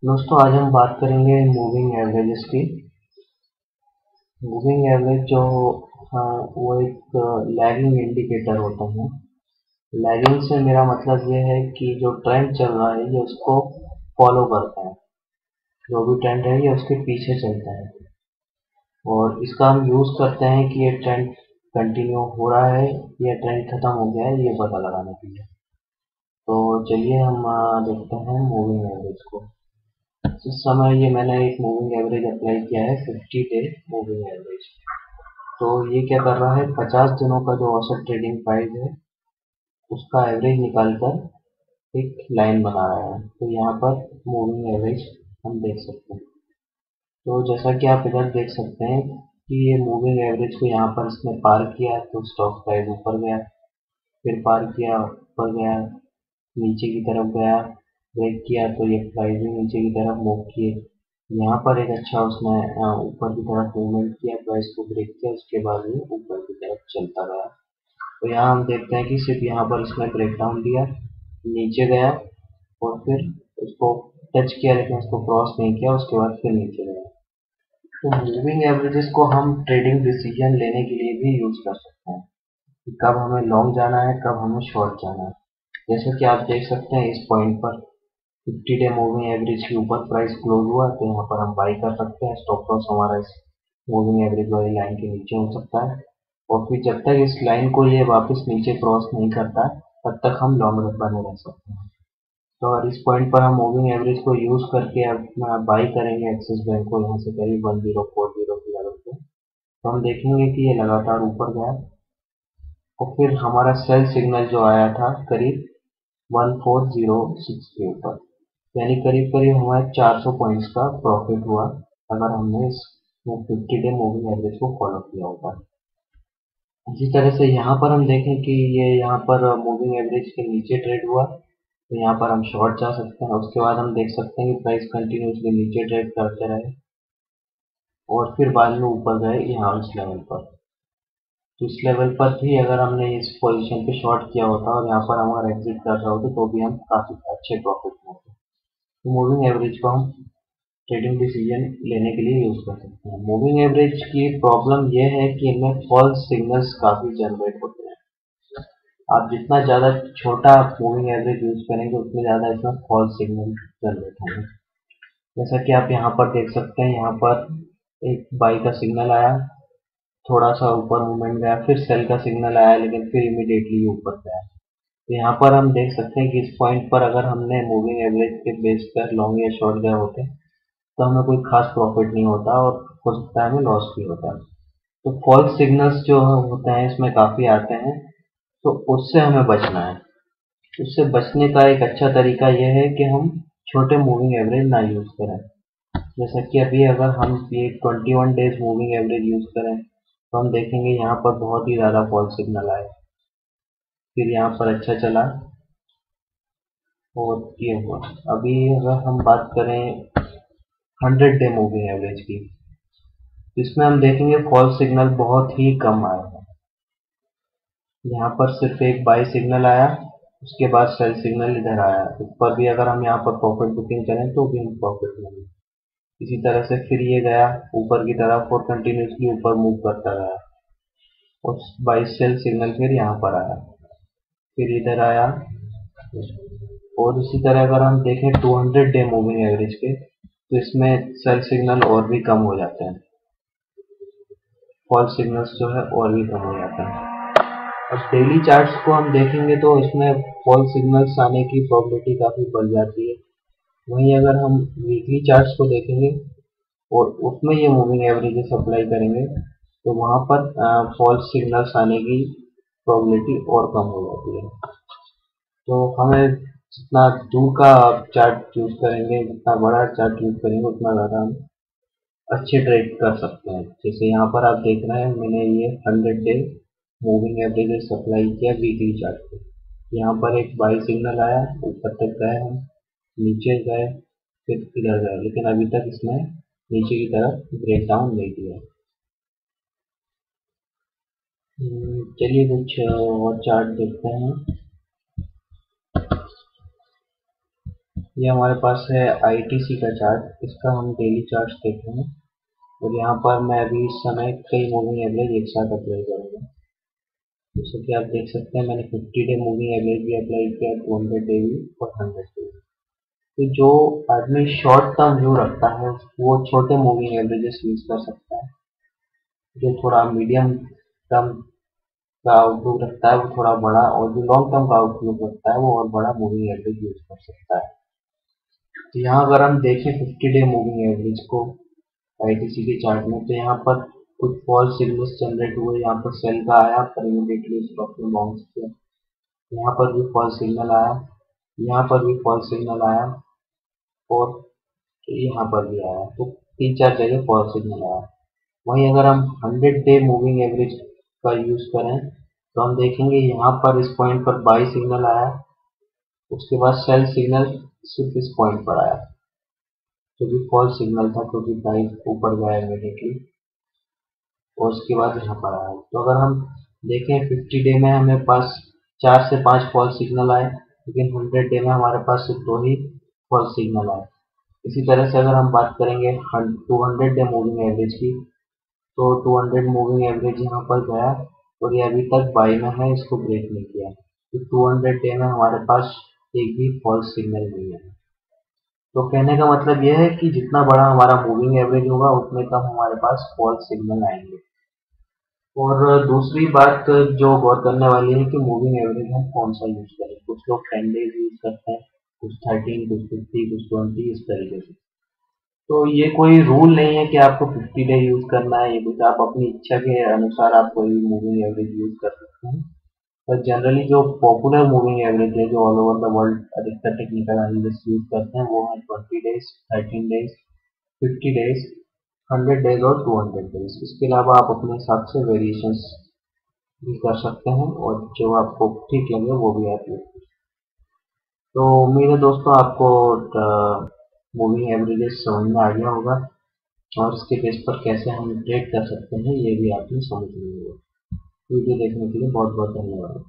दोस्तों आज हम बात करेंगे मूविंग एवरेजेस की। मूविंग एवरेज जो वो एक लैगिंग इंडिकेटर होता है। लैगिंग से मेरा मतलब ये है कि जो ट्रेंड चल रहा है ये उसको फॉलो करता है। जो भी ट्रेंड है ये उसके पीछे चलता है और इसका हम यूज़ करते हैं कि ये ट्रेंड कंटिन्यू हो रहा है या ट्रेंड खत्म हो गया है ये पता लगाने के लिए। तो चलिए हम देखते हैं मूविंग एवरेज को। इस समय ये मैंने एक मूविंग एवरेज अप्लाई किया है 50 डे मूविंग एवरेज। तो ये क्या कर रहा है 50 दिनों का जो औसत ट्रेडिंग प्राइस है उसका एवरेज निकाल कर एक लाइन बना रहा है। तो यहाँ पर मूविंग एवरेज हम देख सकते हैं। तो जैसा कि आप इधर देख सकते हैं कि ये मूविंग एवरेज को यहाँ पर इसने पार किया तो स्टॉक प्राइस ऊपर गया, फिर पार किया ऊपर गया, नीचे की तरफ गया, ब्रेक किया तो ये प्राइस भी नीचे की तरफ मूव किए। यहाँ पर एक अच्छा उसने ऊपर की तरफ मूवमेंट किया, प्राइस को ब्रेक किया, उसके बाद ये ऊपर की तरफ चलता गया। तो यहाँ हम देखते हैं कि सिर्फ यहाँ पर इसने ब्रेक डाउन लिया, नीचे गया और फिर उसको टच किया लेकिन उसको क्रॉस नहीं किया, उसके बाद फिर नीचे गया। तो मूविंग एवरेजेस को हम ट्रेडिंग डिसीजन लेने के लिए भी यूज कर सकते हैं कि कब हमें लॉन्ग जाना है, कब हमें शॉर्ट जाना है। जैसे कि आप देख सकते हैं इस पॉइंट पर 50 डे मूविंग एवरेज के ऊपर प्राइस क्लोज हुआ तो यहाँ पर हम बाई कर सकते हैं। स्टॉप लॉस हमारा इस मूविंग एवरेज वाली लाइन के नीचे हो सकता है और फिर जब तक इस लाइन को ये वापस नीचे क्रॉस नहीं करता तब तक हम लॉन्ग रन बने रह सकते हैं। तो अगर इस पॉइंट पर हम मूविंग एवरेज को यूज करके अपना बाई करेंगे एक्सिस बैंक को यहाँ से करीब 1040 के लेवल पे, तो हम देखेंगे कि ये लगातार ऊपर गया और फिर हमारा सेल सिग्नल जो आया था करीब 1406 के ऊपर, यानी करीब करीब हमारे 400 पॉइंट्स का प्रॉफिट हुआ अगर हमने इस 50 डे मूविंग एवरेज को फॉलो किया होगा। इसी तरह से यहाँ पर हम देखें कि ये यहाँ पर मूविंग एवरेज के नीचे ट्रेड हुआ तो यहाँ पर हम शॉर्ट जा सकते हैं। उसके बाद हम देख सकते हैं कि प्राइस कंटिन्यूसली नीचे ट्रेड करते रहे और फिर बाद में ऊपर गए यहाँ इस लेवल पर। तो इस लेवल पर भी अगर हमने इस पोजीशन पे शॉर्ट किया होता और यहाँ पर हमारा एग्जिट कर रहा होता तो भी हम काफी अच्छे प्रॉफिट में होते। तो मूविंग एवरेज को हम ट्रेडिंग डिसीजन लेने के लिए यूज कर सकते हैं। मूविंग एवरेज की प्रॉब्लम यह है कि इनमें फॉल्स सिग्नल्स काफी जनरेट होते हैं। आप जितना ज़्यादा छोटा मूविंग एवरेज यूज करेंगे उतने ज़्यादा इसमें फॉल्स सिग्नल जनरेट होंगे। जैसा कि आप यहाँ पर देख सकते हैं, यहाँ पर एक बाई का सिग्नल आया, थोड़ा सा ऊपर मूवमेंट गया, फिर सेल का सिग्नल आया लेकिन फिर इमीडिएटली ऊपर गया। तो यहाँ पर हम देख सकते हैं कि इस पॉइंट पर अगर हमने मूविंग एवरेज के बेस पर लॉन्ग या शॉर्ट गए होते तो हमें कोई खास प्रॉफिट नहीं होता और हो सकता है हमें लॉस भी होता है। तो फॉल्स सिग्नल्स जो होते हैं इसमें काफ़ी आते हैं, तो उससे हमें बचना है। उससे बचने का एक अच्छा तरीका यह है कि हम छोटे मूविंग एवरेज ना यूज़ करें। जैसा कि अभी अगर हम ये 21 डेज मूविंग एवरेज यूज़ करें तो हम देखेंगे यहाँ पर बहुत ही ज़्यादा फॉल्स सिग्नल आए, फिर यहाँ पर अच्छा चला और ये हुआ। अभी अगर हम बात करें 100 डे मूविंग एवरेज की, इसमें हम देखेंगे फॉल्स सिग्नल बहुत ही कम आए हैं। यहाँ पर सिर्फ एक बाई सिग्नल आया, उसके बाद सेल सिग्नल इधर आया। ऊपर भी अगर हम यहाँ पर प्रॉफिट बुकिंग करें तो भी हम प्रॉफिट में हैं। इसी तरह से फिर ये गया ऊपर की तरफ और कंटिन्यूसली ऊपर मूव करता गया और बाई सेल सिग्नल फिर यहाँ पर आया, फिर इधर आया। और इसी तरह अगर हम देखें 200 डे मूविंग एवरेज के तो इसमें सेल सिग्नल और भी कम हो जाते हैं, फॉल्स सिग्नल्स जो है और भी कम हो जाते हैं। और डेली चार्ट्स को हम देखेंगे तो इसमें फॉल्स सिग्नल्स आने की प्रोबेबिलिटी काफ़ी बढ़ जाती है। वहीं अगर हम वीकली चार्ट्स को देखेंगे और उसमें ये मूविंग एवरेजेस अप्लाई करेंगे तो वहाँ पर फॉल्स सिग्नल्स आने की प्रोबेबिलिटी और कम हो जाती है। तो हमें जितना दूर का चार्ट चूज करेंगे, जितना बड़ा चार्ट चूज करेंगे उतना ज़्यादा हम अच्छे ट्रेड कर सकते हैं। जैसे यहाँ पर आप देख रहे हैं मैंने ये 100 डे मूविंग एवरेजेस अप्लाई किया वीकली चार्ट पे। यहाँ पर एक बाई सिग्नल आया, ऊपर तक गए हम, नीचे गए, फिर इधर गए, लेकिन अभी तक इसने नीचे की तरफ ब्रेक डाउन नहीं दिया। चलिए कुछ और चार्ट देखते हैं। ये हमारे पास है ITC का चार्ट, इसका हम डेली चार्ट देखते हैं। और यहाँ पर मैं अभी इस समय कई मूविंग एवरेज एक साथ अप्लाई करूँगा। जैसे कि आप देख सकते हैं मैंने 50 डे मूविंग एवरेज भी अप्लाई किया, 200 डे भी और 100 डे भी। तो जो आदमी शॉर्ट टर्म व्यू रखता है वो छोटे मूविंग एवरेजेस यूज कर सकता है। जो थोड़ा मीडियम टर्म का आउटलुक रखता है वो थोड़ा बड़ा, और जो लॉन्ग टर्म का आउटलुक रखता है वो और बड़ा मूविंग एवरेज यूज कर सकता है। तो यहाँ अगर हम देखें 50 डे मूविंग एवरेज को ITC के चार्ट में, तो यहाँ पर कुछ फॉल्स सिग्नल्स जनरेट हुए। यहाँ पर सेल का आया पर इमीडिएटली स्टॉक में बाउंस किया। यहाँ पर भी फॉल्स सिग्नल आया, यहाँ पर भी फॉल्स सिग्नल आया, और यहाँ पर भी आया। तो 3-4 जगह फॉल्स सिग्नल आया। वहीं अगर हम 100 डे मूविंग एवरेज का यूज करें तो हम देखेंगे यहाँ पर इस पॉइंट पर बाई सिग्नल आया, उसके बाद सेल सिग्नल सिर्फ इस पॉइंट पर आया, जो भी फॉल्स सिग्नल था क्योंकि प्राइस ऊपर गया इमीडिएटली, और उसके बाद यहाँ पर आया। तो अगर हम देखें 50 डे में हमें पास 4 से 5 फॉल्स सिग्नल आए, लेकिन 100 डे में हमारे पास सिर्फ 2 ही फॉल्स सिग्नल आए। इसी तरह से अगर हम बात करेंगे 200 डे मूविंग एवरेज की, तो 200 मूविंग एवरेज यहाँ पर गया और ये अभी तक बाई में है, इसको ब्रेक नहीं किया। तो 200 डे में हमारे पास एक भी फॉल्स सिग्नल नहीं है। तो कहने का मतलब यह है कि जितना बड़ा हमारा मूविंग एवरेज होगा उतने कम हमारे पास फॉल्स सिग्नल आएंगे। और दूसरी बात जो गौर करने वाली है कि मूविंग एवरेज हम कौन सा यूज करें। कुछ लोग 10 डेज यूज करते हैं, कुछ 13, कुछ 50, कुछ 20, इस तरीके से। तो ये कोई रूल नहीं है कि आपको 50 डे यूज करना है, ये कुछ आप अपनी इच्छा के अनुसार आप कोई भी मूविंग एवरेज यूज कर सकते हैं। पर जनरली जो पॉपुलर मूविंग एवरेज है, जो ऑल ओवर द वर्ल्ड अधिकतर टेक्निकल एनालिस्ट यूज करते हैं, वो है 20 डेज, 13 डेज, 50 डेज, 100 डेज और 200 डेज। इसके अलावा आप अपने हिसाब से वेरिएशंस भी कर सकते हैं, और जो आपको ठीक लगे वो भी आप यूज कर सकते हैं। तो उम्मीद है दोस्तों आपको मूविंग एवरेजेस समझ में आ गया होगा, और इसके बेस पर कैसे हम ट्रेड कर सकते हैं ये भी आपने समझ लिया होगा। वीडियो देखने के लिए बहुत बहुत धन्यवाद।